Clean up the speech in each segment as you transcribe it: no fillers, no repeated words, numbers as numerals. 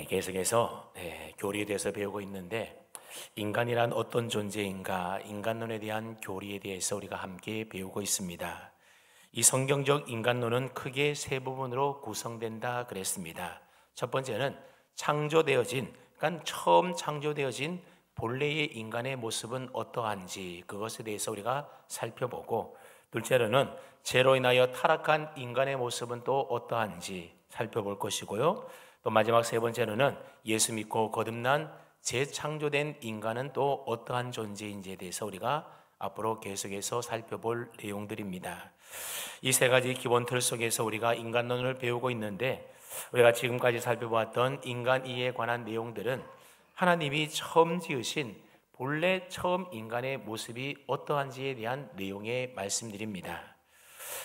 계속해서 교리에 대해서 배우고 있는데 인간이란 어떤 존재인가, 인간론에 대한 교리에 대해서 우리가 함께 배우고 있습니다. 이 성경적 인간론은 크게 세 부분으로 구성된다 그랬습니다. 첫 번째는 창조되어진, 그러니까 처음 창조되어진 본래의 인간의 모습은 어떠한지 그것에 대해서 우리가 살펴보고, 둘째로는 죄로 인하여 타락한 인간의 모습은 또 어떠한지 살펴볼 것이고요. 또 마지막 세 번째로는 예수 믿고 거듭난 재창조된 인간은 또 어떠한 존재인지에 대해서 우리가 앞으로 계속해서 살펴볼 내용들입니다. 이 세 가지 기본 틀 속에서 우리가 인간론을 배우고 있는데, 우리가 지금까지 살펴보았던 인간 이해에 관한 내용들은 하나님이 처음 지으신 본래 처음 인간의 모습이 어떠한지에 대한 내용의 말씀드립니다.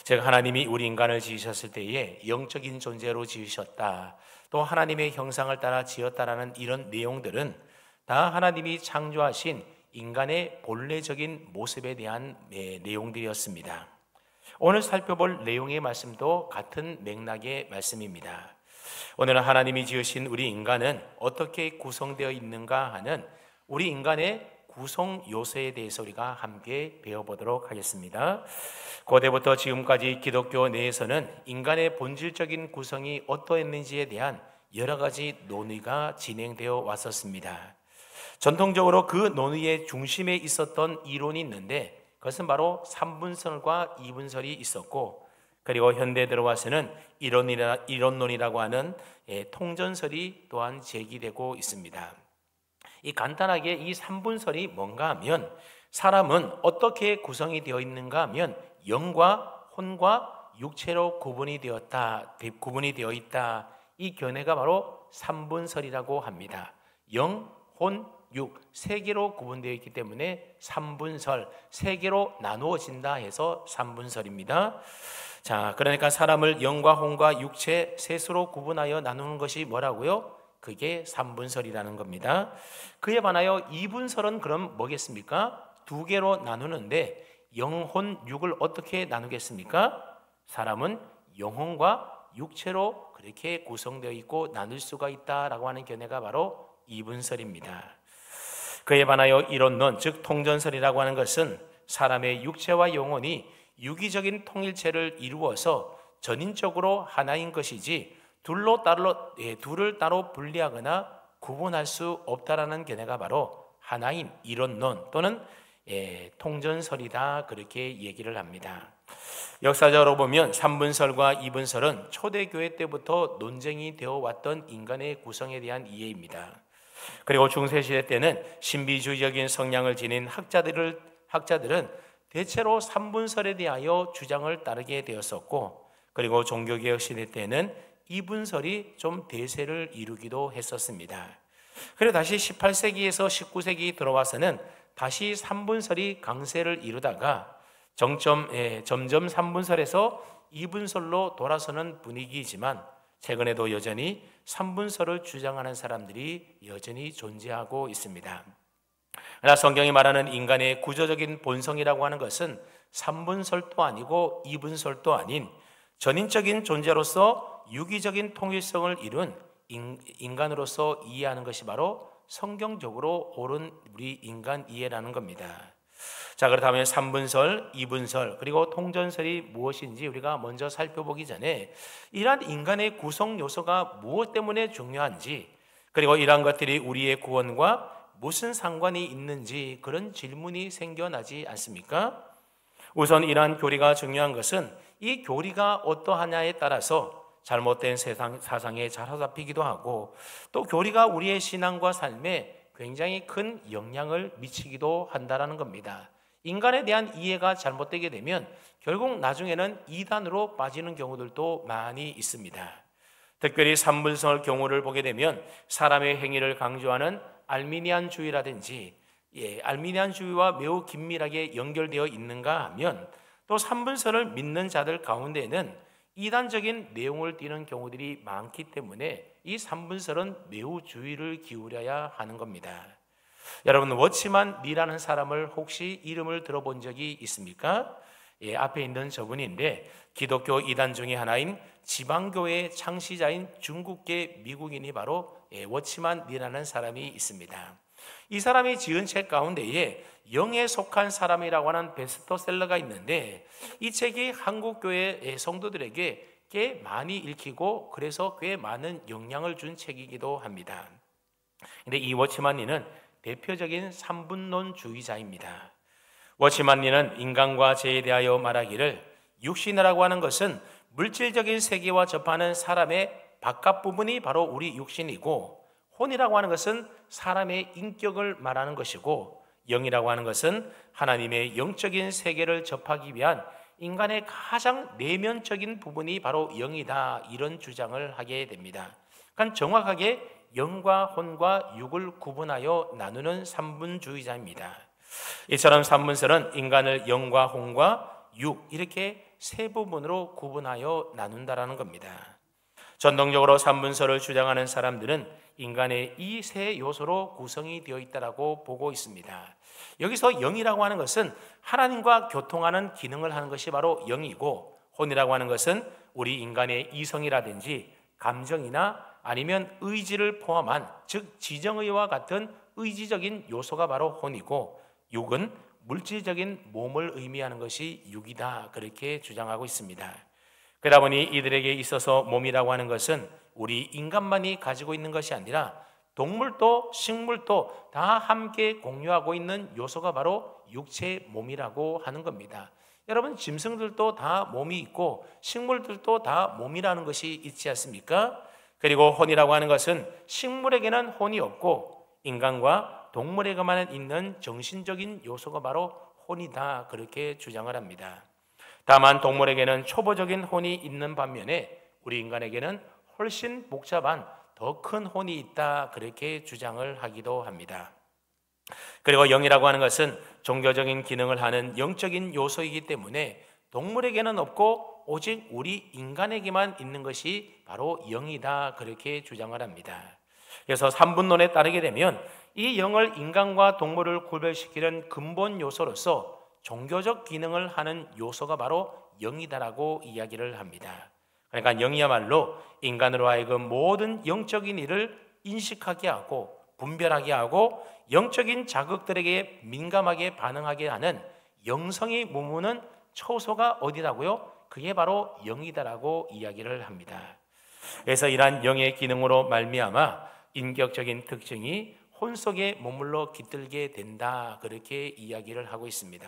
제가 하나님이 우리 인간을 지으셨을 때에 영적인 존재로 지으셨다, 또 하나님의 형상을 따라 지었다라는 이런 내용들은 다 하나님이 창조하신 인간의 본래적인 모습에 대한 내용들이었습니다. 오늘 살펴볼 내용의 말씀도 같은 맥락의 말씀입니다. 오늘은 하나님이 지으신 우리 인간은 어떻게 구성되어 있는가 하는 우리 인간의 구성 요소에 대해서 우리가 함께 배워보도록 하겠습니다. 고대부터 지금까지 기독교 내에서는 인간의 본질적인 구성이 어떠했는지에 대한 여러 가지 논의가 진행되어 왔었습니다. 전통적으로 그 논의의 중심에 있었던 이론이 있는데, 그것은 바로 삼분설과 이분설이 있었고, 그리고 현대에 들어와서는 이론론이라고 하는 통전설이 또한 제기되고 있습니다. 간단하게 이 삼분설이 뭔가 하면, 사람은 어떻게 구성이 되어 있는가 하면 영과 혼과 육체로 구분이 되어 있다. 이 견해가 바로 삼분설이라고 합니다. 영, 혼, 육, 세 개로 구분되어 있기 때문에 삼분설, 세 개로 나누어진다 해서 삼분설입니다. 자, 그러니까 사람을 영과 혼과 육체 셋으로 구분하여 나누는 것이 뭐라고요? 그게 삼분설이라는 겁니다. 그에 반하여 이분설은 그럼 뭐겠습니까? 두 개로 나누는데 영혼, 육을 어떻게 나누겠습니까? 사람은 영혼과 육체로 그렇게 구성되어 있고 나눌 수가 있다라고 하는 견해가 바로 이분설입니다. 그에 반하여 이론론, 즉 통전설이라고 하는 것은 사람의 육체와 영혼이 유기적인 통일체를 이루어서 전인적으로 하나인 것이지 둘을 따로 분리하거나 구분할 수 없다라는 견해가 바로 하나인 이론론 또는 통전설이다, 그렇게 얘기를 합니다. 역사적으로 보면 삼분설과 이분설은 초대교회 때부터 논쟁이 되어 왔던 인간의 구성에 대한 이해입니다. 그리고 중세시대 때는 신비주의적인 성향을 지닌 학자들은 대체로 삼분설에 대하여 주장을 따르게 되었었고, 그리고 종교개혁 시대 때는 이분설이 좀 대세를 이루기도 했었습니다. 그리고 다시 18세기에서 19세기 들어와서는 다시 삼분설이 강세를 이루다가 점점 삼분설에서 이분설로 돌아서는 분위기이지만, 최근에도 여전히 삼분설을 주장하는 사람들이 여전히 존재하고 있습니다. 그러나 성경이 말하는 인간의 구조적인 본성이라고 하는 것은 삼분설도 아니고 이분설도 아닌 전인적인 존재로서 유기적인 통일성을 이룬 인간으로서 이해하는 것이 바로 성경적으로 옳은 우리 인간 이해라는 겁니다. 자, 그렇다면 삼분설, 이분설, 그리고 통전설이 무엇인지 우리가 먼저 살펴보기 전에 이러한 인간의 구성 요소가 무엇 때문에 중요한지, 그리고 이러한 것들이 우리의 구원과 무슨 상관이 있는지 그런 질문이 생겨나지 않습니까? 우선 이러한 교리가 중요한 것은 이 교리가 어떠하냐에 따라서 잘못된 사상에 사로잡히기도 하고, 또 교리가 우리의 신앙과 삶에 굉장히 큰 영향을 미치기도 한다는 겁니다. 인간에 대한 이해가 잘못되게 되면 결국 나중에는 이단으로 빠지는 경우들도 많이 있습니다. 특별히 삼분설 경우를 보게 되면 사람의 행위를 강조하는 알미니안주의라든지 알미니안주의와 매우 긴밀하게 연결되어 있는가 하면, 또 삼분설을 믿는 자들 가운데는 이단적인 내용을 띠는 경우들이 많기 때문에 이 삼분설은 매우 주의를 기울여야 하는 겁니다. 여러분, 워치만 리라는 사람을 혹시 이름을 들어본 적이 있습니까? 앞에 있는 저분인데 기독교 이단 중에 하나인 지방교회의 창시자인 중국계 미국인이 바로 워치만 리라는 사람이 있습니다. 이 사람이 지은 책 가운데에 영에 속한 사람이라고 하는 베스트셀러가 있는데, 이 책이 한국교회 성도들에게 꽤 많이 읽히고 그래서 꽤 많은 영향을 준 책이기도 합니다. 근데 이 워치만 리는 대표적인 삼분론주의자입니다. 워치만 리는 인간과 죄에 대하여 말하기를, 육신이라고 하는 것은 물질적인 세계와 접하는 사람의 바깥 부분이 바로 우리 육신이고, 혼이라고 하는 것은 사람의 인격을 말하는 것이고, 영이라고 하는 것은 하나님의 영적인 세계를 접하기 위한 인간의 가장 내면적인 부분이 바로 영이다, 이런 주장을 하게 됩니다. 그러니까 정확하게 영과 혼과 육을 구분하여 나누는 삼분주의자입니다. 이처럼 삼분설은 인간을 영과 혼과 육, 이렇게 세 부분으로 구분하여 나눈다라는 겁니다. 전통적으로 삼분설을 주장하는 사람들은 인간의 이 세 요소로 구성이 되어 있다고 보고 있습니다. 여기서 영이라고 하는 것은 하나님과 교통하는 기능을 하는 것이 바로 영이고, 혼이라고 하는 것은 우리 인간의 이성이라든지 감정이나 아니면 의지를 포함한, 즉 지정의와 같은 의지적인 요소가 바로 혼이고, 육은 물질적인 몸을 의미하는 것이 육이다, 그렇게 주장하고 있습니다. 그러다 보니 이들에게 있어서 몸이라고 하는 것은 우리 인간만이 가지고 있는 것이 아니라 동물도 식물도 다 함께 공유하고 있는 요소가 바로 육체의 몸이라고 하는 겁니다. 여러분, 짐승들도 다 몸이 있고 식물들도 다 몸이라는 것이 있지 않습니까? 그리고 혼이라고 하는 것은 식물에게는 혼이 없고 인간과 동물에게만 있는 정신적인 요소가 바로 혼이다, 그렇게 주장을 합니다. 다만 동물에게는 초보적인 혼이 있는 반면에 우리 인간에게는 훨씬 복잡한 더 큰 혼이 있다, 그렇게 주장을 하기도 합니다. 그리고 영이라고 하는 것은 종교적인 기능을 하는 영적인 요소이기 때문에 동물에게는 없고 오직 우리 인간에게만 있는 것이 바로 영이다, 그렇게 주장을 합니다. 그래서 삼분론에 따르게 되면 이 영을 인간과 동물을 구별시키는 근본 요소로서 종교적 기능을 하는 요소가 바로 영이다라고 이야기를 합니다. 그러니까 영이야말로 인간으로 하여금 모든 영적인 일을 인식하게 하고 분별하게 하고 영적인 자극들에게 민감하게 반응하게 하는 영성이 머무는 처소가 어디라고요? 그게 바로 영이다라고 이야기를 합니다. 그래서 이러한 영의 기능으로 말미암아 인격적인 특징이 혼 속에 머물러 깃들게 된다, 그렇게 이야기를 하고 있습니다.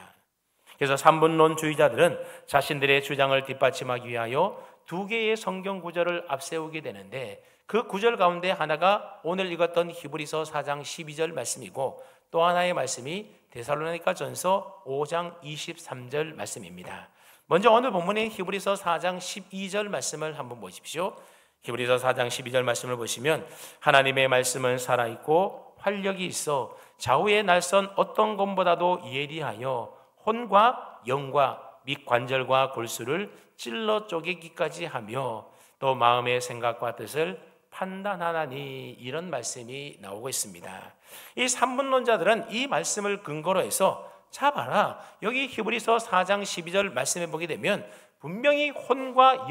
그래서 삼분론주의자들은 자신들의 주장을 뒷받침하기 위하여 두 개의 성경 구절을 앞세우게 되는데, 그 구절 가운데 하나가 오늘 읽었던 히브리서 4장 12절 말씀이고, 또 하나의 말씀이 데살로니가전서 5장 23절 말씀입니다. 먼저 오늘 본문의 히브리서 4장 12절 말씀을 한번 보십시오. 히브리서 4장 12절 말씀을 보시면, 하나님의 말씀은 살아있고 활력이 있어 좌우의 날선 어떤 것보다도 예리하여 혼과 영과 및 관절과 골수를 찔러 쪼개기까지 하며 또 마음의 생각과 뜻을 판단하나니, 이런 말씀이 나오고 있습니다. 이 삼분론자들은 이 말씀을 근거로 해서, 자 봐라, 여기 히브리서 4장 12절 말씀해 보게 되면 분명히 혼과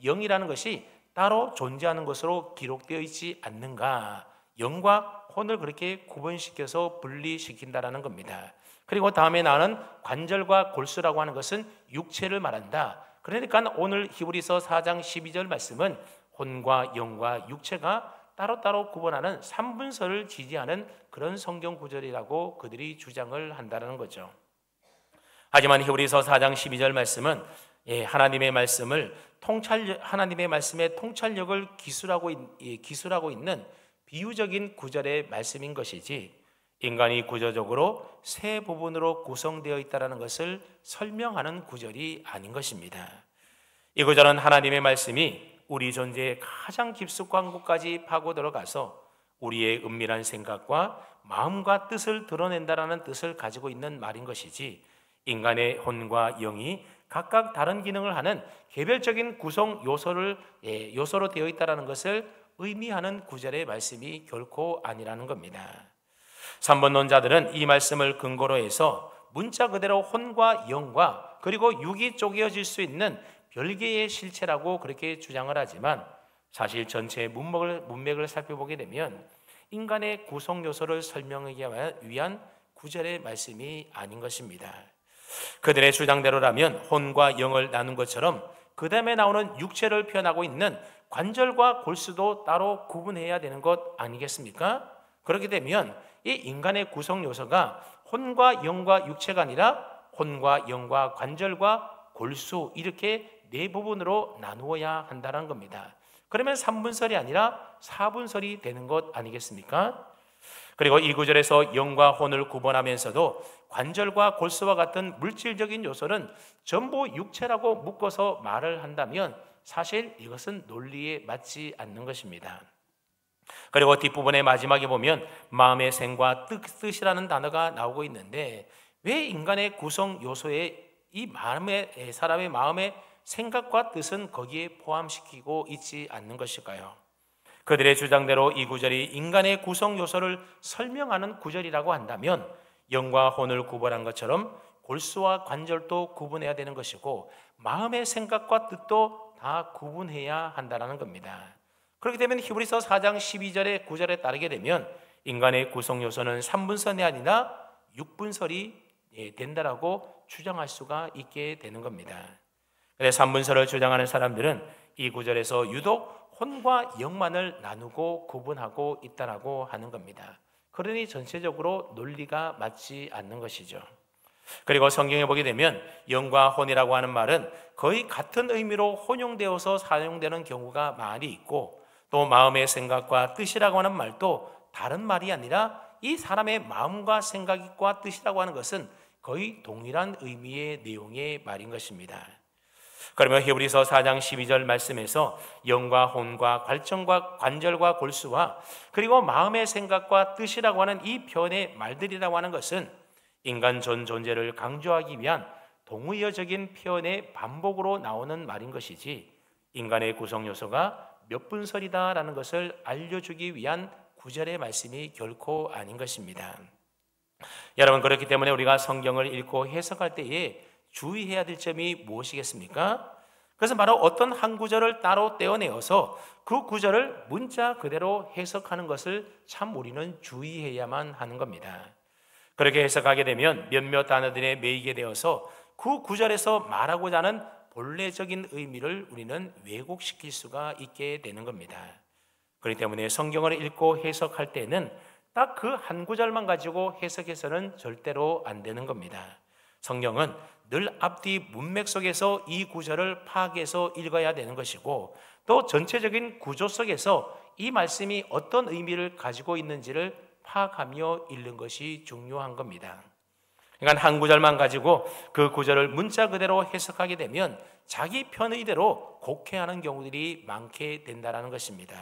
영이라는 것이 따로 존재하는 것으로 기록되어 있지 않는가, 영과 혼을 그렇게 구분시켜서 분리시킨다라는 겁니다. 그리고 다음에 나오는 관절과 골수라고 하는 것은 육체를 말한다. 그러니까 오늘 히브리서 4장 12절 말씀은 혼과 영과 육체가 따로따로 구분하는 삼분설을 지지하는 그런 성경 구절이라고 그들이 주장을 한다는 거죠. 하지만 히브리서 4장 12절 말씀은 하나님의 말씀의 통찰력을 기술하고 있는 비유적인 구절의 말씀인 것이지, 인간이 구조적으로 세 부분으로 구성되어 있다는 것을 설명하는 구절이 아닌 것입니다. 이 구절은 하나님의 말씀이 우리 존재의 가장 깊숙한 곳까지 파고 들어가서 우리의 은밀한 생각과 마음과 뜻을 드러낸다라는 뜻을 가지고 있는 말인 것이지, 인간의 혼과 영이 각각 다른 기능을 하는 개별적인 구성 요소로 되어 있다는 것을 의미하는 구절의 말씀이 결코 아니라는 겁니다. 삼분론자들은 이 말씀을 근거로 해서 문자 그대로 혼과 영과 그리고 육이 쪼개어질 수 있는 별개의 실체라고 그렇게 주장을 하지만 사실 전체 문맥을 살펴보게 되면 인간의 구성 요소를 설명하기 위한 구절의 말씀이 아닌 것입니다. 그들의 주장대로라면 혼과 영을 나눈 것처럼 그 다음에 나오는 육체를 표현하고 있는 관절과 골수도 따로 구분해야 되는 것 아니겠습니까? 그렇게 되면 이 인간의 구성 요소가 혼과 영과 육체가 아니라 혼과 영과 관절과 골수 이렇게 네 부분으로 나누어야 한다는 겁니다. 그러면 3분설이 아니라 4분설이 되는 것 아니겠습니까? 그리고 이 구절에서 영과 혼을 구분하면서도 관절과 골수와 같은 물질적인 요소는 전부 육체라고 묶어서 말을 한다면 사실 이것은 논리에 맞지 않는 것입니다. 그리고 뒷부분의 마지막에 보면 마음의 생과 뜻이라는 단어가 나오고 있는데 왜 인간의 구성 요소에 이 사람의 마음의 생각과 뜻은 거기에 포함시키고 있지 않는 것일까요? 그들의 주장대로 이 구절이 인간의 구성 요소를 설명하는 구절이라고 한다면 영과 혼을 구분한 것처럼 골수와 관절도 구분해야 되는 것이고 마음의 생각과 뜻도 다 구분해야 한다는 겁니다. 그렇게 되면 히브리서 4장 12절의 구절에 따르게 되면 인간의 구성 요소는 3분설이 아니라 6분설이 된다라고 주장할 수가 있게 되는 겁니다. 그래서 3분설을 주장하는 사람들은 이 구절에서 유독 혼과 영만을 나누고 구분하고 있다라고 하는 겁니다. 그러니 전체적으로 논리가 맞지 않는 것이죠. 그리고 성경에 보게 되면 영과 혼이라고 하는 말은 거의 같은 의미로 혼용되어서 사용되는 경우가 많이 있고 또 마음의 생각과 뜻이라고 하는 말도 다른 말이 아니라 이 사람의 마음과 생각과 뜻이라고 하는 것은 거의 동일한 의미의 내용의 말인 것입니다. 그러면 히브리서 4장 12절 말씀에서 영과 혼과 관절과 골수와 그리고 마음의 생각과 뜻이라고 하는 이 표현의 말들이라고 하는 것은 인간 전 존재를 강조하기 위한 동의어적인 표현의 반복으로 나오는 말인 것이지 인간의 구성 요소가 몇 분설이다라는 것을 알려주기 위한 구절의 말씀이 결코 아닌 것입니다. 여러분, 그렇기 때문에 우리가 성경을 읽고 해석할 때에 주의해야 될 점이 무엇이겠습니까? 그래서 바로 어떤 한 구절을 따로 떼어내어서 그 구절을 문자 그대로 해석하는 것을 참 우리는 주의해야만 하는 겁니다. 그렇게 해석하게 되면 몇몇 단어들에 매이게 되어서 그 구절에서 말하고자 하는 본래적인 의미를 우리는 왜곡시킬 수가 있게 되는 겁니다. 그렇기 때문에 성경을 읽고 해석할 때는 딱 그 한 구절만 가지고 해석해서는 절대로 안 되는 겁니다. 성경은 늘 앞뒤 문맥 속에서 이 구절을 파악해서 읽어야 되는 것이고 또 전체적인 구조 속에서 이 말씀이 어떤 의미를 가지고 있는지를 파악하며 읽는 것이 중요한 겁니다. 그러니까 한 구절만 가지고 그 구절을 문자 그대로 해석하게 되면 자기 편의대로 곡해하는 경우들이 많게 된다는 것입니다.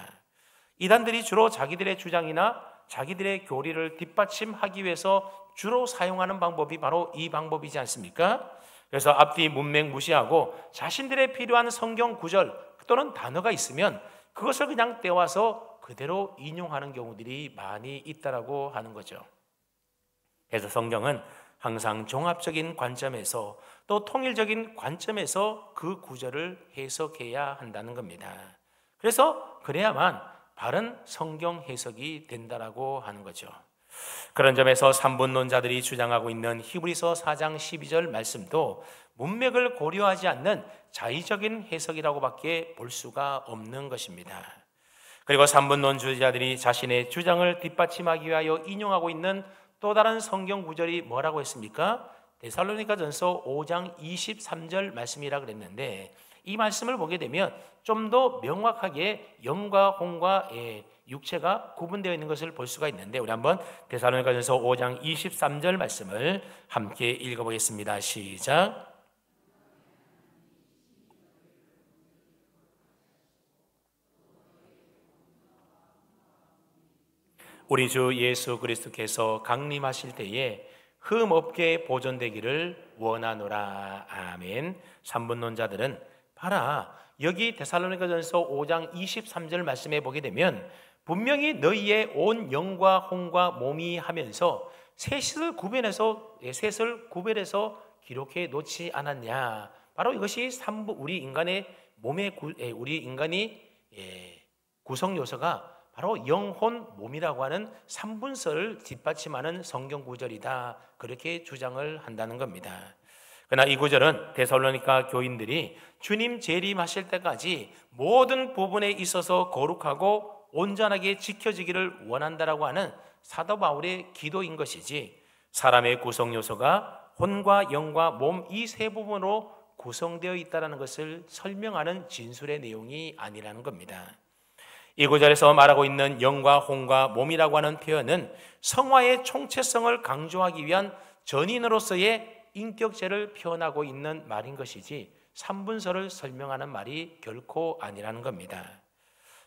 이단들이 주로 자기들의 주장이나 자기들의 교리를 뒷받침하기 위해서 주로 사용하는 방법이 바로 이 방법이지 않습니까? 그래서 앞뒤 문맥 무시하고 자신들의 필요한 성경 구절 또는 단어가 있으면 그것을 그냥 떼와서 그대로 인용하는 경우들이 많이 있다라고 하는 거죠. 그래서 성경은 항상 종합적인 관점에서 또 통일적인 관점에서 그 구절을 해석해야 한다는 겁니다. 그래서 그래야만 바른 성경 해석이 된다라고 하는 거죠. 그런 점에서 삼분론자들이 주장하고 있는 히브리서 4장 12절 말씀도 문맥을 고려하지 않는 자의적인 해석이라고밖에 볼 수가 없는 것입니다. 그리고 삼분론주의자들이 자신의 주장을 뒷받침하기 위하여 인용하고 있는 또 다른 성경 구절이 뭐라고 했습니까? 데살로니가전서 5장 23절 말씀이라 그랬는데 이 말씀을 보게 되면 좀 더 명확하게 영과 혼과 육체가 구분되어 있는 것을 볼 수가 있는데 우리 한번 데살로니가전서 5장 23절 말씀을 함께 읽어보겠습니다. 시작. 우리 주 예수 그리스도께서 강림하실 때에 흠 없게 보존되기를 원하노라. 아멘. 삼분론자들은 봐라, 여기 데살로니가전서 5장 23절 말씀에 보게 되면 분명히 너희의 온 영과 혼과 몸이 하면서 셋을 구별해서 기록해 놓지 않았냐. 바로 이것이 우리 인간의 우리 인간이 구성 요소가 바로 영혼, 몸이라고 하는 3분설을 뒷받침하는 성경 구절이다. 그렇게 주장을 한다는 겁니다. 그러나 이 구절은 데살로니가 교인들이 주님 재림하실 때까지 모든 부분에 있어서 거룩하고 온전하게 지켜지기를 원한다라고 하는 사도 바울의 기도인 것이지, 사람의 구성 요소가 혼과 영과 몸 이 세 부분으로 구성되어 있다는 것을 설명하는 진술의 내용이 아니라는 겁니다. 이 구절에서 말하고 있는 영과 혼과 몸이라고 하는 표현은 성화의 총체성을 강조하기 위한 전인으로서의 인격체를 표현하고 있는 말인 것이지 3분설을 설명하는 말이 결코 아니라는 겁니다.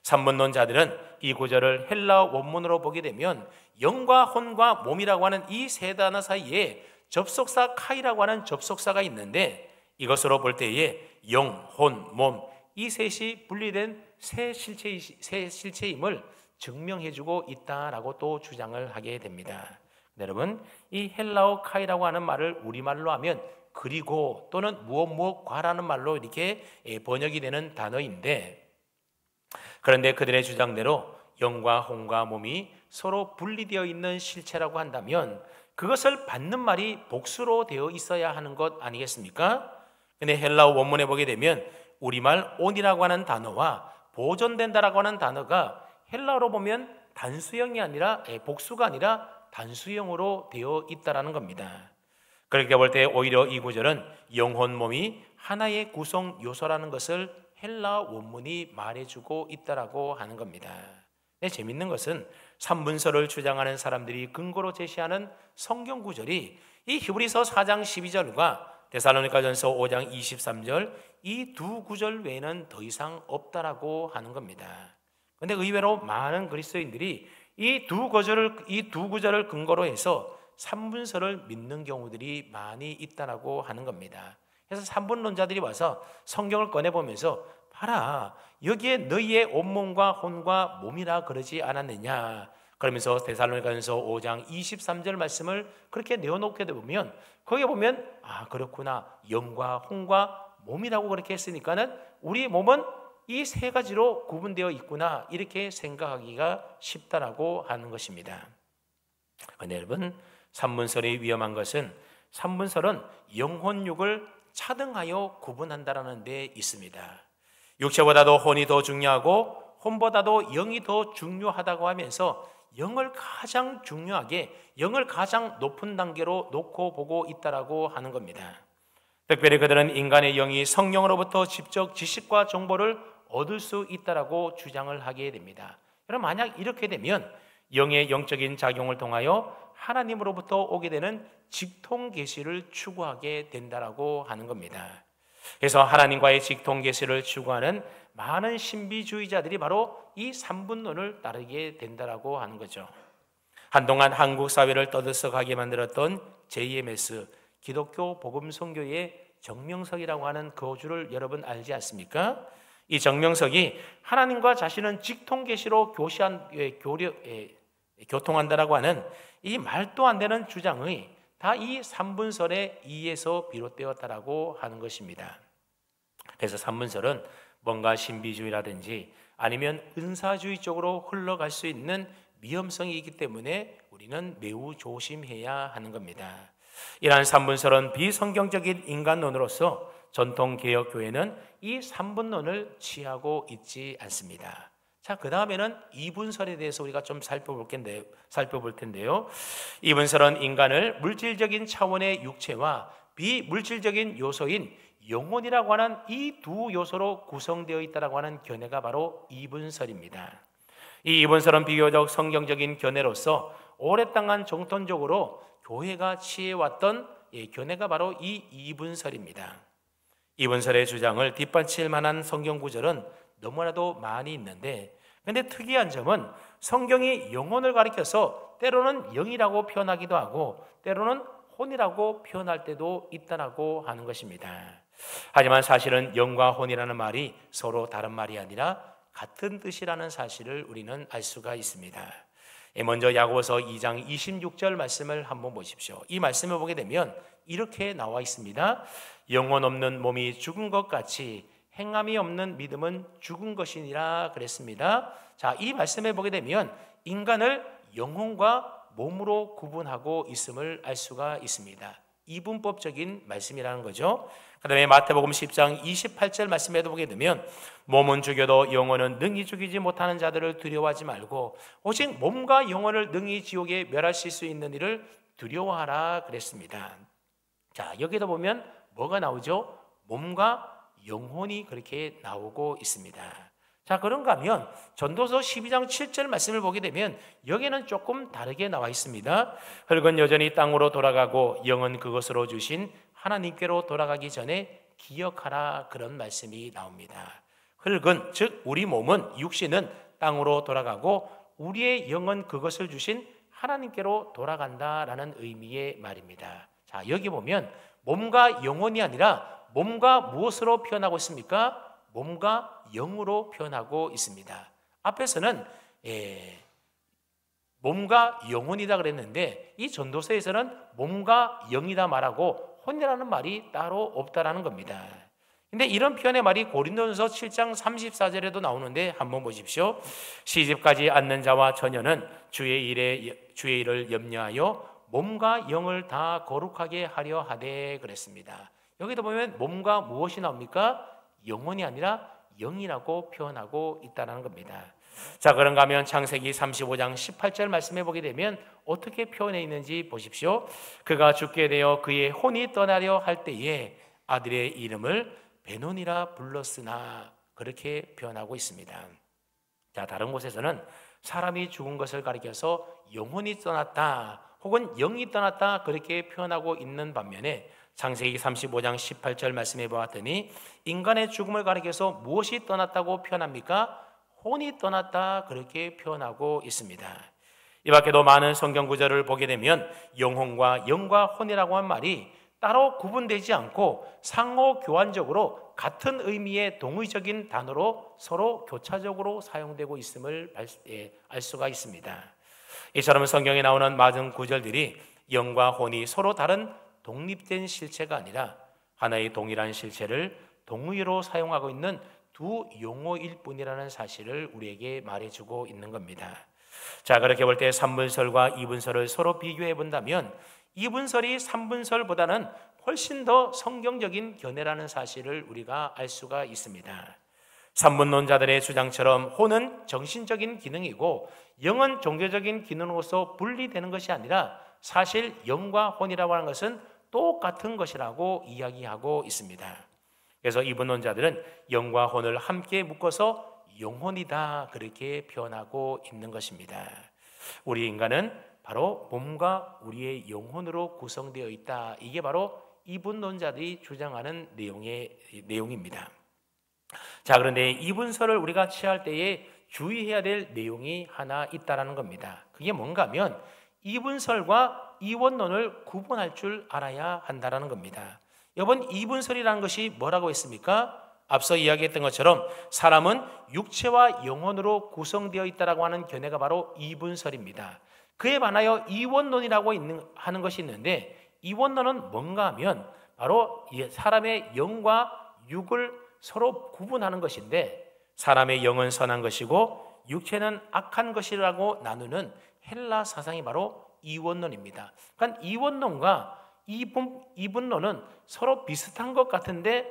삼분론자들은 이 구절을 헬라어 원문으로 보게 되면 영과 혼과 몸이라고 하는 이 세 단어 사이에 접속사 카이라고 하는 접속사가 있는데, 이것으로 볼 때에 영, 혼, 몸 이 셋이 분리된 새 실체임을 증명해주고 있다라고 또 주장을 하게 됩니다. 여러분, 이 헬라어 카이라고 하는 말을 우리말로 하면 그리고 또는 무엇과라는 말로 이렇게 번역이 되는 단어인데, 그런데 그들의 주장대로 영과 혼과 몸이 서로 분리되어 있는 실체라고 한다면 그것을 받는 말이 복수로 되어 있어야 하는 것 아니겠습니까? 근데 헬라어 원문에 보게 되면 우리말 온이라고 하는 단어와 보존된다라고 하는 단어가 헬라어로 보면 단수형이 아니라 복수가 아니라 단수형으로 되어 있다라는 겁니다. 그렇게 볼 때 오히려 이 구절은 영혼 몸이 하나의 구성 요소라는 것을 헬라어 원문이 말해주고 있다라고 하는 겁니다. 재밌는 것은 삼분설을 주장하는 사람들이 근거로 제시하는 성경 구절이 이 히브리서 4장 12절과 데살로니가전서 5장 23절 이 두 구절 외에는 더 이상 없다라고 하는 겁니다. 그런데 의외로 많은 그리스도인들이 이 두 구절을 근거로 해서 삼분설을 믿는 경우들이 많이 있다라고 하는 겁니다. 그래서 삼분론자들이 와서 성경을 꺼내보면서 봐라, 여기에 너희의 온몸과 혼과 몸이라 그러지 않았느냐, 그러면서 데살로니가전서 5장 23절 말씀을 그렇게 내어놓게 되면 거기에 보면 그렇구나, 영과 혼과 몸이라고 그렇게 했으니까는 우리 몸은 이 세 가지로 구분되어 있구나, 이렇게 생각하기가 쉽다라고 하는 것입니다. 그런데 여러분, 삼분설이 위험한 것은 삼분설은 영혼육을 차등하여 구분한다라는 데 있습니다. 육체보다도 혼이 더 중요하고 혼보다도 영이 더 중요하다고 하면서 영을 가장 중요하게, 영을 가장 높은 단계로 놓고 보고 있다라고 하는 겁니다. 특별히 그들은 인간의 영이 성령으로부터 직접 지식과 정보를 얻을 수 있다라고 주장을 하게 됩니다. 그럼 만약 이렇게 되면 영의 영적인 작용을 통하여 하나님으로부터 오게 되는 직통 계시를 추구하게 된다라고 하는 겁니다. 그래서 하나님과의 직통 계시를 추구하는 많은 신비주의자들이 바로 이 삼분론을 따르게 된다라고 하는 거죠. 한동안 한국 사회를 떠들썩하게 만들었던 JMS 기독교 복음선교의 정명석이라고 하는 거주를 여러분 알지 않습니까? 이 정명석이 하나님과 자신은 직통 계시로 교통한다라고 하는 이 말도 안 되는 주장의 다 이 삼분설의 이에서 비롯되었다라고 하는 것입니다. 그래서 삼분설은 뭔가 신비주의라든지 아니면 은사주의 쪽으로 흘러갈 수 있는 위험성이 있기 때문에 우리는 매우 조심해야 하는 겁니다. 이러한 삼분설은 비성경적인 인간론으로서 전통 개혁교회는 이 삼분론을 취하고 있지 않습니다. 자, 그 다음에는 이분설에 대해서 우리가 좀 살펴볼 텐데요. 이분설은 인간을 물질적인 차원의 육체와 비물질적인 요소인 영혼이라고 하는 이 두 요소로 구성되어 있다고 하는 견해가 바로 이분설입니다. 이 이분설은 비교적 성경적인 견해로서 오랫동안 정통적으로 교회가 취해왔던 견해가 바로 이 이분설입니다. 이분설의 주장을 뒷받칠 만한 성경 구절은 너무나도 많이 있는데, 그런데 특이한 점은 성경이 영혼을 가리켜서 때로는 영이라고 표현하기도 하고 때로는 혼이라고 표현할 때도 있다라고 하는 것입니다. 하지만 사실은 영과 혼이라는 말이 서로 다른 말이 아니라 같은 뜻이라는 사실을 우리는 알 수가 있습니다. 먼저 야고보서 2장 26절 말씀을 한번 보십시오. 이 말씀을 보게 되면 이렇게 나와 있습니다. 영혼 없는 몸이 죽은 것 같이 행함이 없는 믿음은 죽은 것이니라 그랬습니다. 자, 이 말씀을 보게 되면 인간을 영혼과 몸으로 구분하고 있음을 알 수가 있습니다. 이분법적인 말씀이라는 거죠. 그 다음에 마태복음 10장 28절 말씀에도 보게 되면 몸은 죽여도 영혼은 능히 죽이지 못하는 자들을 두려워하지 말고 오직 몸과 영혼을 능히 지옥에 멸하실 수 있는 이를 두려워하라 그랬습니다. 자, 여기도 보면 뭐가 나오죠? 몸과 영혼이 그렇게 나오고 있습니다. 자, 그런가 하면 전도서 12장 7절 말씀을 보게 되면 여기는 조금 다르게 나와 있습니다. 흙은 여전히 땅으로 돌아가고 영은 그것으로 주신 하나님께로 돌아가기 전에 기억하라, 그런 말씀이 나옵니다. 흙은, 즉 우리 몸은, 육신은 땅으로 돌아가고 우리의 영은 그것을 주신 하나님께로 돌아간다라는 의미의 말입니다. 자, 여기 보면 몸과 영혼이 아니라 몸과 무엇으로 표현하고 있습니까? 몸과 영으로 표현하고 있습니다. 앞에서는 몸과 영혼이다 그랬는데 이 전도서에서는 몸과 영이다 말하고 혼이라는 말이 따로 없다라는 겁니다. 근데 이런 표현의 말이 고린도전서 7장 34절에도 나오는데 한번 보십시오. 시집가지 않는 자와 처녀는 주의 일을 염려하여 몸과 영을 다 거룩하게 하려 하되 그랬습니다. 여기도 보면 몸과 무엇이 나옵니까? 영혼이 아니라 영이라고 표현하고 있다는 겁니다. 자, 그런가 하면 창세기 35장 18절 말씀해 보게 되면 어떻게 표현해 있는지 보십시오. 그가 죽게 되어 그의 혼이 떠나려 할 때에 아들의 이름을 베논이라 불렀으나, 그렇게 표현하고 있습니다. 자, 다른 곳에서는 사람이 죽은 것을 가리켜서 영혼이 떠났다 혹은 영이 떠났다 그렇게 표현하고 있는 반면에 창세기 35장 18절 말씀해 보았더니 인간의 죽음을 가리켜서 무엇이 떠났다고 표현합니까? 혼이 떠났다 그렇게 표현하고 있습니다. 이 밖에도 많은 성경 구절을 보게 되면 영혼과 영과 혼이라고 한 말이 따로 구분되지 않고 상호 교환적으로 같은 의미의 동의적인 단어로 서로 교차적으로 사용되고 있음을 알 수가 있습니다. 이처럼 성경에 나오는 많은 구절들이 영과 혼이 서로 다른 독립된 실체가 아니라 하나의 동일한 실체를 동의어로 사용하고 있는 두 용어일 뿐이라는 사실을 우리에게 말해주고 있는 겁니다. 자, 그렇게 볼 때 3분설과 2분설을 서로 비교해 본다면 2분설이 3분설보다는 훨씬 더 성경적인 견해라는 사실을 우리가 알 수가 있습니다. 3분론자들의 주장처럼 혼은 정신적인 기능이고 영은 종교적인 기능으로서 분리되는 것이 아니라 사실 영과 혼이라고 하는 것은 똑같은 것이라고 이야기하고 있습니다. 그래서 이분론자들은 영과 혼을 함께 묶어서 영혼이다 그렇게 표현하고 있는 것입니다. 우리 인간은 바로 몸과 우리의 영혼으로 구성되어 있다. 이게 바로 이분론자들이 주장하는 내용입니다. 자, 그런데 이분설을 우리가 취할 때에 주의해야 될 내용이 하나 있다라는 겁니다. 그게 뭔가 하면 이분설과 이원론을 구분할 줄 알아야 한다라는 겁니다. 여러분, 이분설이라는 것이 뭐라고 했습니까? 앞서 이야기했던 것처럼 사람은 육체와 영혼으로 구성되어 있다라고 하는 견해가 바로 이분설입니다. 그에 반하여 이원론이라고 하는 것이 있는데 이원론은 뭔가 하면 바로 사람의 영과 육을 서로 구분하는 것인데 사람의 영은 선한 것이고 육체는 악한 것이라고 나누는 헬라 사상이 바로 이원론입니다. 그러니까 이원론과 이분론은 서로 비슷한 것 같은데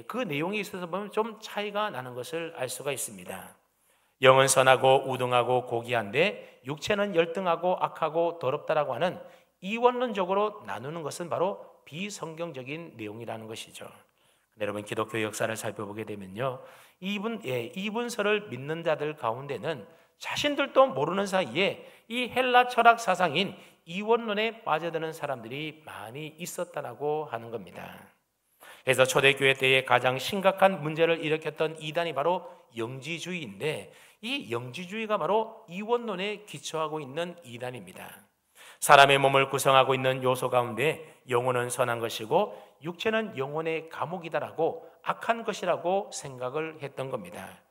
그 내용에 있어서 보면 좀 차이가 나는 것을 알 수가 있습니다. 영은 선하고 우등하고 고귀한데 육체는 열등하고 악하고 더럽다라고 하는 이원론적으로 나누는 것은 바로 비성경적인 내용이라는 것이죠. 여러분, 기독교 역사를 살펴보게 되면요, 이분설을 믿는 자들 가운데는 자신들도 모르는 사이에 이 헬라 철학 사상인 이원론에 빠져드는 사람들이 많이 있었다라고 하는 겁니다. 그래서 초대교회 때에 가장 심각한 문제를 일으켰던 이단이 바로 영지주의인데 이 영지주의가 바로 이원론에 기초하고 있는 이단입니다. 사람의 몸을 구성하고 있는 요소 가운데 영혼은 선한 것이고 육체는 영혼의 감옥이다라고 악한 것이라고 생각을 했던 겁니다.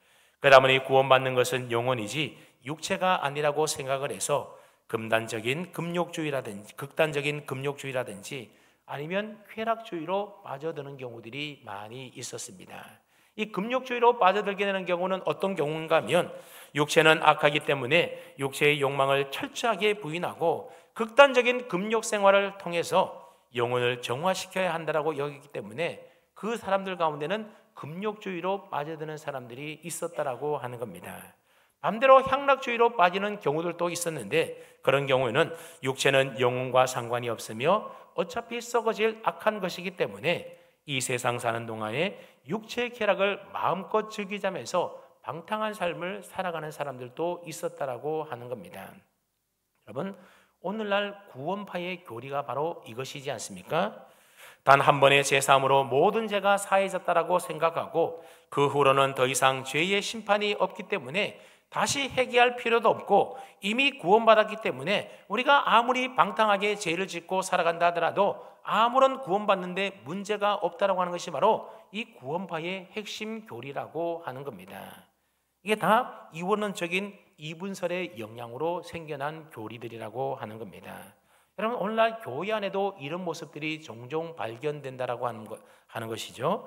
그러므로 구원받는 것은 영혼이지 육체가 아니라고 생각을 해서 극단적인 금욕주의라든지 아니면 쾌락주의로 빠져드는 경우들이 많이 있었습니다. 이 금욕주의로 빠져들게 되는 경우는 어떤 경우인가 하면 육체는 악하기 때문에 육체의 욕망을 철저하게 부인하고 극단적인 금욕 생활을 통해서 영혼을 정화시켜야 한다고 여기기 때문에 그 사람들 가운데는 금욕주의로 빠져드는 사람들이 있었다라고 하는 겁니다. 반대로 향락주의로 빠지는 경우들도 있었는데 그런 경우에는 육체는 영혼과 상관이 없으며 어차피 썩어질 악한 것이기 때문에 이 세상 사는 동안에 육체의 쾌락을 마음껏 즐기자면서 방탕한 삶을 살아가는 사람들도 있었다라고 하는 겁니다. 여러분, 오늘날 구원파의 교리가 바로 이것이지 않습니까? 단 한 번의 제사함으로 모든 죄가 사해졌다라고 생각하고 그 후로는 더 이상 죄의 심판이 없기 때문에 다시 회개할 필요도 없고 이미 구원받았기 때문에 우리가 아무리 방탕하게 죄를 짓고 살아간다 하더라도 아무런 구원받는데 문제가 없다라고 하는 것이 바로 이 구원파의 핵심 교리라고 하는 겁니다. 이게 다 이원론적인 이분설의 영향으로 생겨난 교리들이라고 하는 겁니다. 여러분, 오늘날 교회 안에도 이런 모습들이 종종 발견된다라고 하는 것이죠.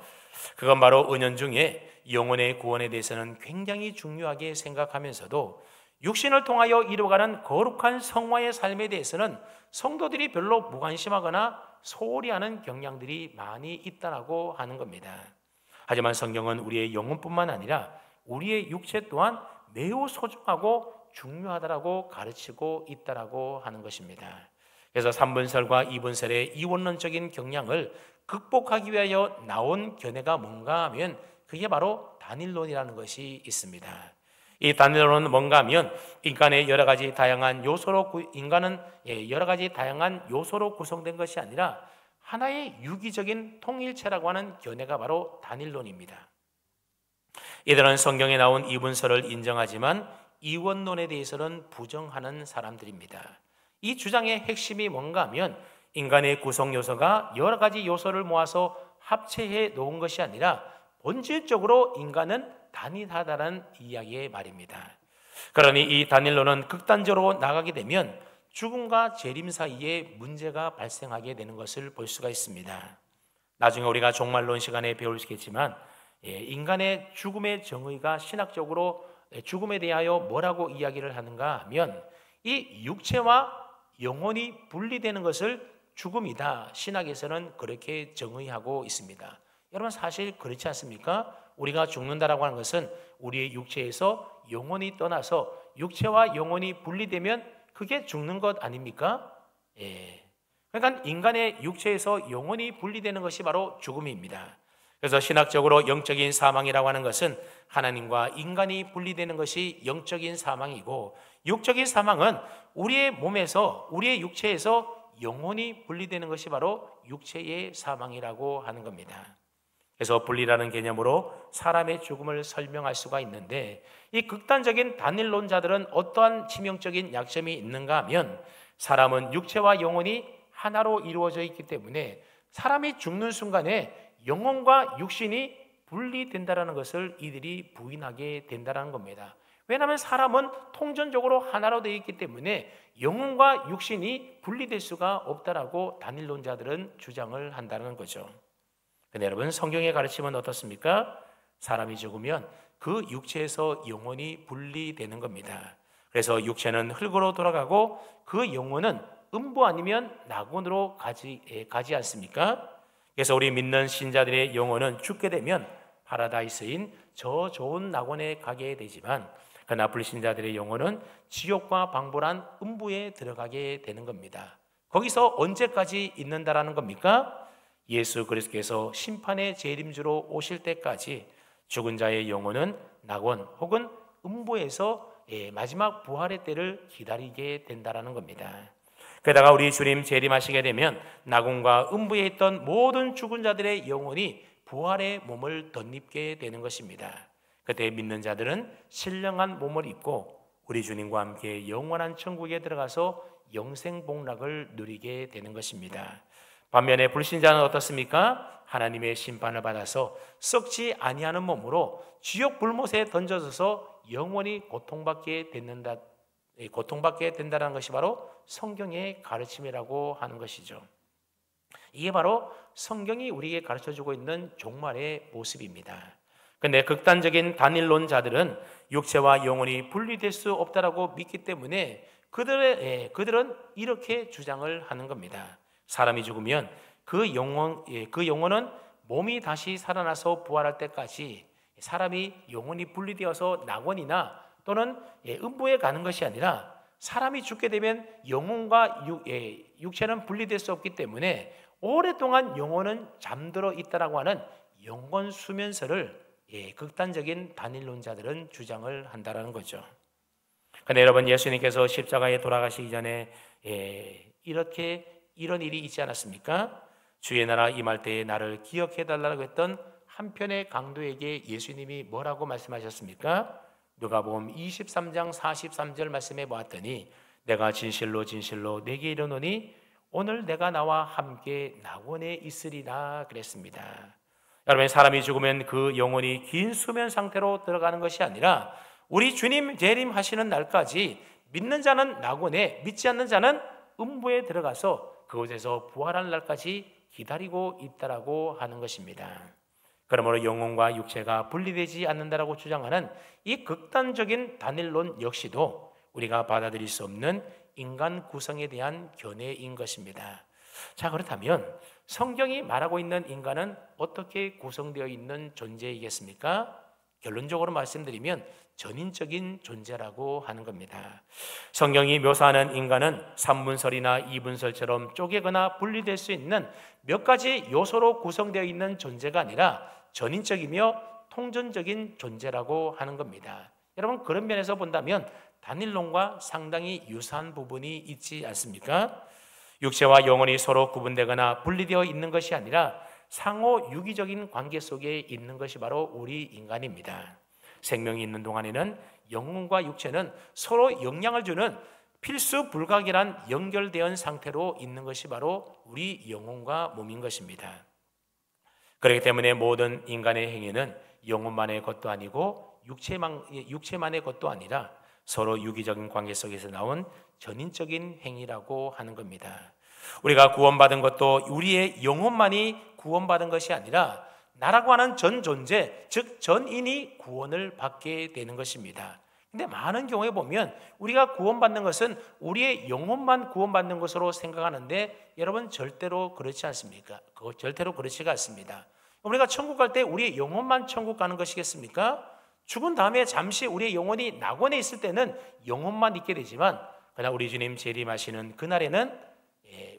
그건 바로 은연중에 영혼의 구원에 대해서는 굉장히 중요하게 생각하면서도 육신을 통하여 이루어가는 거룩한 성화의 삶에 대해서는 성도들이 별로 무관심하거나 소홀히 하는 경향들이 많이 있다라고 하는 겁니다. 하지만 성경은 우리의 영혼뿐만 아니라 우리의 육체 또한 매우 소중하고 중요하다라고 가르치고 있다라고 하는 것입니다. 그래서 3분설과 2분설의 이원론적인 경향을 극복하기 위하여 나온 견해가 뭔가 하면 그게 바로 단일론이라는 것이 있습니다. 이 단일론은 뭔가 하면 인간은 여러 가지 다양한 요소로 구성된 것이 아니라 하나의 유기적인 통일체라고 하는 견해가 바로 단일론입니다. 이들은 성경에 나온 이분설을 인정하지만 이원론에 대해서는 부정하는 사람들입니다. 이 주장의 핵심이 뭔가 하면 인간의 구성 요소가 여러 가지 요소를 모아서 합체해 놓은 것이 아니라 본질적으로 인간은 단일하다는 이야기의 말입니다. 그러니 이 단일론은 극단적으로 나가게 되면 죽음과 재림 사이에 문제가 발생하게 되는 것을 볼 수가 있습니다. 나중에 우리가 종말론 시간에 배우시겠지만 인간의 죽음의 정의가 신학적으로 죽음에 대하여 뭐라고 이야기를 하는가 하면 이 육체와 영혼이 분리되는 것을 죽음이다. 신학에서는 그렇게 정의하고 있습니다. 여러분, 사실 그렇지 않습니까? 우리가 죽는다라고 하는 것은 우리의 육체에서 영혼이 떠나서 육체와 영혼이 분리되면 그게 죽는 것 아닙니까? 그러니까 인간의 육체에서 영혼이 분리되는 것이 바로 죽음입니다. 그래서 신학적으로 영적인 사망이라고 하는 것은 하나님과 인간이 분리되는 것이 영적인 사망이고, 육적인 사망은 우리의 몸에서, 우리의 육체에서 영혼이 분리되는 것이 바로 육체의 사망이라고 하는 겁니다. 그래서 분리라는 개념으로 사람의 죽음을 설명할 수가 있는데, 이 극단적인 단일론자들은 어떠한 치명적인 약점이 있는가 하면 사람은 육체와 영혼이 하나로 이루어져 있기 때문에 사람이 죽는 순간에 영혼과 육신이 분리된다는 것을 이들이 부인하게 된다는 겁니다. 왜냐하면 사람은 통전적으로 하나로 되어 있기 때문에 영혼과 육신이 분리될 수가 없다라고 단일론자들은 주장을 한다는 거죠. 근데 여러분, 성경의 가르침은 어떻습니까? 사람이 죽으면 그 육체에서 영혼이 분리되는 겁니다. 그래서 육체는 흙으로 돌아가고 그 영혼은 음부 아니면 낙원으로 가지 않습니까? 그래서 우리 믿는 신자들의 영혼은 죽게 되면 파라다이스인 저 좋은 낙원에 가게 되지만, 그러나 불신자들의 영혼은 지옥과 방불한 음부에 들어가게 되는 겁니다. 거기서 언제까지 있는다라는 겁니까? 예수 그리스도께서 심판의 재림주로 오실 때까지 죽은 자의 영혼은 낙원 혹은 음부에서 마지막 부활의 때를 기다리게 된다라는 겁니다. 게다가 우리 주님 재림하시게 되면 낙원과 음부에 있던 모든 죽은 자들의 영혼이 부활의 몸을 덧입게 되는 것입니다. 그때 믿는 자들은 신령한 몸을 입고 우리 주님과 함께 영원한 천국에 들어가서 영생복락을 누리게 되는 것입니다. 반면에 불신자는 어떻습니까? 하나님의 심판을 받아서 썩지 아니하는 몸으로 지옥 불못에 던져져서 영원히 고통받게 된다는 것이 바로 성경의 가르침이라고 하는 것이죠. 이게 바로 성경이 우리에게 가르쳐주고 있는 종말의 모습입니다. 그런데 극단적인 단일론자들은 육체와 영혼이 분리될 수 없다라고 믿기 때문에 그들은 이렇게 주장을 하는 겁니다. 사람이 죽으면 그 영혼은 몸이 다시 살아나서 부활할 때까지 사람이 영혼이 분리되어서 낙원이나 또는 음부에 가는 것이 아니라 사람이 죽게 되면 영혼과 육체는 분리될 수 없기 때문에 오랫동안 영혼은 잠들어 있다라고 하는 영원 수면설을 극단적인 단일론자들은 주장을 한다라는 거죠. 그런데 여러분, 예수님께서 십자가에 돌아가시기 전에 이런 일이 있지 않았습니까? 주의 나라 임할 때에 나를 기억해 달라고 했던 한편의 강도에게 예수님이 뭐라고 말씀하셨습니까? 누가복음 23장 43절 말씀해 보았더니 내가 진실로 진실로 내게 이르노니 오늘 내가 나와 함께 낙원에 있으리라 그랬습니다. 여러분, 사람이 죽으면 그 영혼이 긴 수면 상태로 들어가는 것이 아니라 우리 주님 재림하시는 날까지 믿는 자는 낙원에, 믿지 않는 자는 음부에 들어가서 그곳에서 부활할 날까지 기다리고 있다라고 하는 것입니다. 그러므로 영혼과 육체가 분리되지 않는다라고 주장하는 이 극단적인 단일론 역시도 우리가 받아들일 수 없는 인간 구성에 대한 견해인 것입니다. 자, 그렇다면 성경이 말하고 있는 인간은 어떻게 구성되어 있는 존재이겠습니까? 결론적으로 말씀드리면 전인적인 존재라고 하는 겁니다. 성경이 묘사하는 인간은 3분설이나 2분설처럼 쪼개거나 분리될 수 있는 몇 가지 요소로 구성되어 있는 존재가 아니라 전인적이며 통전적인 존재라고 하는 겁니다. 여러분, 그런 면에서 본다면 단일론과 상당히 유사한 부분이 있지 않습니까? 육체와 영혼이 서로 구분되거나 분리되어 있는 것이 아니라 상호 유기적인 관계 속에 있는 것이 바로 우리 인간입니다. 생명이 있는 동안에는 영혼과 육체는 서로 영향을 주는 필수 불가결한 연결되어 상태로 있는 것이 바로 우리 영혼과 몸인 것입니다. 그렇기 때문에 모든 인간의 행위는 영혼만의 것도 아니고 육체만의 것도 아니라 서로 유기적인 관계 속에서 나온 전인적인 행위라고 하는 겁니다. 우리가 구원받은 것도 우리의 영혼만이 구원받은 것이 아니라 나라고 하는 전 존재, 즉 전인이 구원을 받게 되는 것입니다. 근데 많은 경우에 보면 우리가 구원받는 것은 우리의 영혼만 구원받는 것으로 생각하는데 여러분, 절대로 그렇지 않습니까? 절대로 그렇지가 않습니다. 우리가 천국 갈 때 우리의 영혼만 천국 가는 것이겠습니까? 죽은 다음에 잠시 우리의 영혼이 낙원에 있을 때는 영혼만 있게 되지만 그러나 우리 주님 재림하시는 그날에는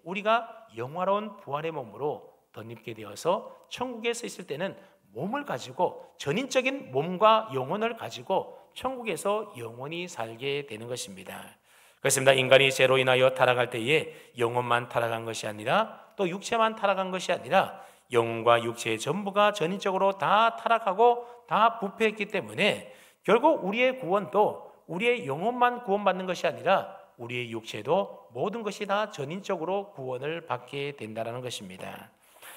우리가 영화로운 부활의 몸으로 덧입게 되어서 천국에서 있을 때는 몸을 가지고 전인적인 몸과 영혼을 가지고 천국에서 영원히 살게 되는 것입니다. 그렇습니다. 인간이 죄로 인하여 타락할 때에 영혼만 타락한 것이 아니라 또 육체만 타락한 것이 아니라 영혼과 육체의 전부가 전인적으로 다 타락하고 다 부패했기 때문에 결국 우리의 구원도 우리의 영혼만 구원받는 것이 아니라 우리의 육체도 모든 것이 다 전인적으로 구원을 받게 된다는 것입니다.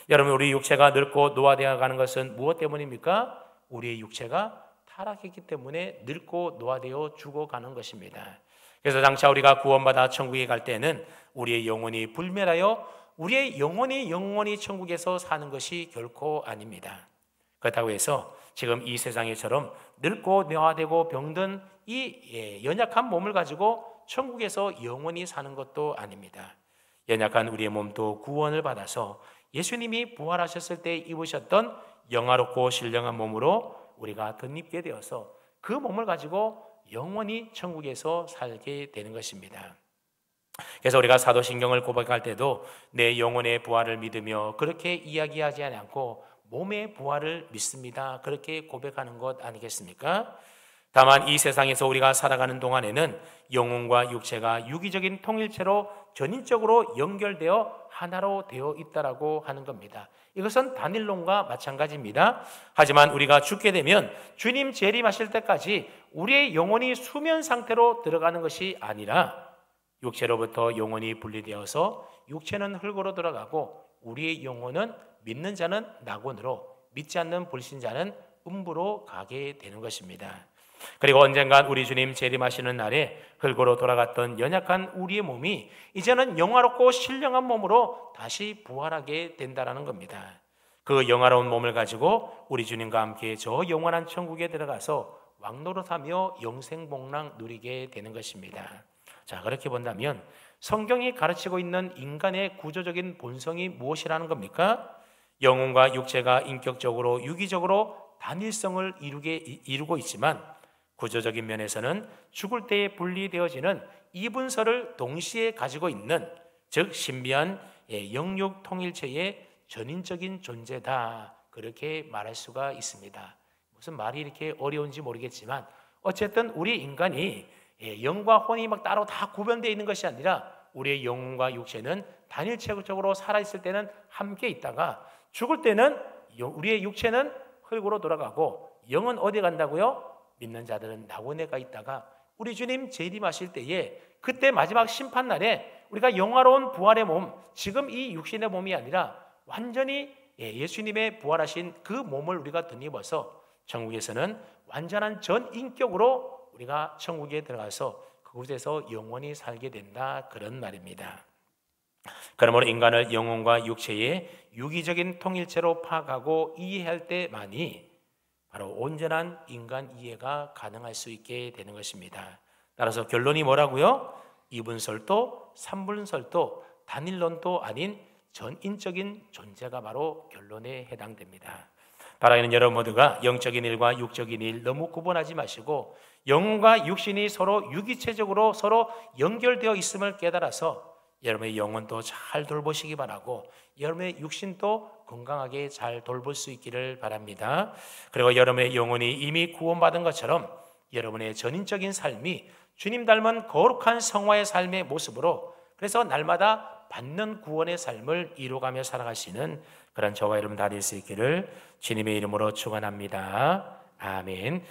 여러분, 우리 육체가 늙고 노화되어 가는 것은 무엇 때문입니까? 우리의 육체가 타락했기 때문에 늙고 노화되어 죽어가는 것입니다. 그래서 장차 우리가 구원받아 천국에 갈 때는 우리의 영혼이 불멸하여 우리의 영혼이 천국에서 사는 것이 결코 아닙니다. 그렇다고 해서 지금 이 세상에처럼 늙고 노화되고 병든 이 연약한 몸을 가지고 천국에서 영원히 사는 것도 아닙니다. 연약한 우리의 몸도 구원을 받아서 예수님이 부활하셨을 때 입으셨던 영화롭고 신령한 몸으로 우리가 덧입게 되어서 그 몸을 가지고 영원히 천국에서 살게 되는 것입니다. 그래서 우리가 사도신경을 고백할 때도 내 영혼의 부활을 믿으며 그렇게 이야기하지 않고 몸의 부활을 믿습니다, 그렇게 고백하는 것 아니겠습니까? 다만 이 세상에서 우리가 살아가는 동안에는 영혼과 육체가 유기적인 통일체로 전인적으로 연결되어 하나로 되어 있다라고 하는 겁니다. 이것은 단일론과 마찬가지입니다. 하지만 우리가 죽게 되면 주님 재림하실 때까지 우리의 영혼이 수면 상태로 들어가는 것이 아니라 육체로부터 영혼이 분리되어서 육체는 흙으로 들어가고 우리의 영혼은 믿는 자는 낙원으로, 믿지 않는 불신자는 음부로 가게 되는 것입니다. 그리고 언젠간 우리 주님 재림하시는 날에 흙으로 돌아갔던 연약한 우리의 몸이 이제는 영화롭고 신령한 몸으로 다시 부활하게 된다는 겁니다. 그 영화로운 몸을 가지고 우리 주님과 함께 저 영원한 천국에 들어가서 왕노릇하며 영생복락 누리게 되는 것입니다. 자, 그렇게 본다면 성경이 가르치고 있는 인간의 구조적인 본성이 무엇이라는 겁니까? 영혼과 육체가 인격적으로 유기적으로 단일성을 이루고 있지만 구조적인 면에서는 죽을 때에 분리되어지는 이분서를 동시에 가지고 있는, 즉 신비한 영육 통일체의 전인적인 존재다, 그렇게 말할 수가 있습니다. 무슨 말이 이렇게 어려운지 모르겠지만 어쨌든 우리 인간이 영과 혼이 막 따로 다 구분되어 있는 것이 아니라 우리의 영혼과 육체는 단일체적으로 살아있을 때는 함께 있다가 죽을 때는 우리의 육체는 흙으로 돌아가고 영은 어디 간다고요? 믿는 자들은 낙원에 가 있다가 우리 주님 재림하실 때에 그때 마지막 심판날에 우리가 영화로운 부활의 몸, 지금 이 육신의 몸이 아니라 완전히 예수님의 부활하신 그 몸을 우리가 덧입어서 천국에서는 완전한 전인격으로 우리가 천국에 들어가서 그곳에서 영원히 살게 된다, 그런 말입니다. 그러므로 인간을 영혼과 육체의 유기적인 통일체로 파악하고 이해할 때만이 바로 온전한 인간 이해가 가능할 수 있게 되는 것입니다. 따라서 결론이 뭐라고요? 이분설도 삼분설도 단일론도 아닌 전인적인 존재가 바로 결론에 해당됩니다. 바라는 여러분 모두가 영적인 일과 육적인 일 너무 구분하지 마시고 영혼과 육신이 서로 유기체적으로 서로 연결되어 있음을 깨달아서 여러분의 영혼도 잘 돌보시기 바라고 여러분의 육신도 건강하게 잘 돌볼 수 있기를 바랍니다. 그리고 여러분의 영혼이 이미 구원받은 것처럼 여러분의 전인적인 삶이 주님 닮은 거룩한 성화의 삶의 모습으로, 그래서 날마다 받는 구원의 삶을 이루어가며 살아가시는 그런 저와 여러분 다 될 수 있기를 주님의 이름으로 축원합니다. 아멘.